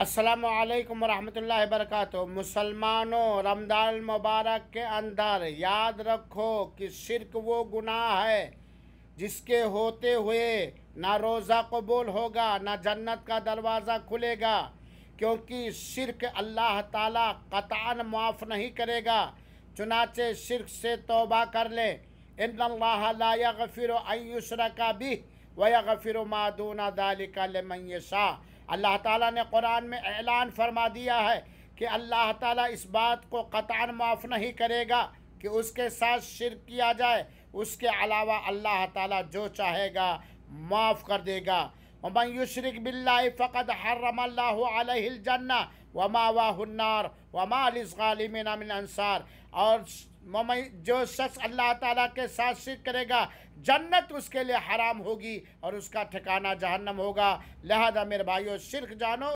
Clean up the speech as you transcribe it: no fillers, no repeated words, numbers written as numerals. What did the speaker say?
السلام علیکم ورحمۃ اللہ وبرکاتہ۔ مسلمانوں، رمضان المبارک کے اندر یاد رکھو کہ شرک وہ گناہ ہے جس کے ہوتے ہوئے نہ روزہ قبول ہوگا نہ جنت کا دروازہ کھلے گا، کیونکہ شرک اللہ تعالیٰ قطعاً معاف نہیں کرے گا۔ چنانچہ شرک سے توبہ کر لیں۔ ان اللہ لا یغفر ان یشرک بہ ویغفر ما دون ذلک لمن یشاء۔ اللہ تعالیٰ نے قرآن میں اعلان فرما دیا ہے کہ اللہ تعالیٰ اس بات کو قطعاً معاف نہیں کرے گا کہ اس کے ساتھ شرک کیا جائے، اس کے علاوہ اللہ تعالیٰ جو چاہے گا معاف کر دے گا۔ وَمَن يُشْرِكْ بِاللَّهِ فَقَدْ حَرَّمَ اللَّهُ عَلَيْهِ الْجَنَّةَ وَمَأْوَاهُ النَّارُ وَمَا لِلظَّالِمِينَ مِنْ أَنصَارٍ۔ اور جو شخص اللہ تعالیٰ کے ساتھ شرک کرے گا، جنت اس کے لیے حرام ہوگی اور اس کا ٹھکانہ جہنم ہوگا۔ لہذا میرے بھائیو، شرک جانو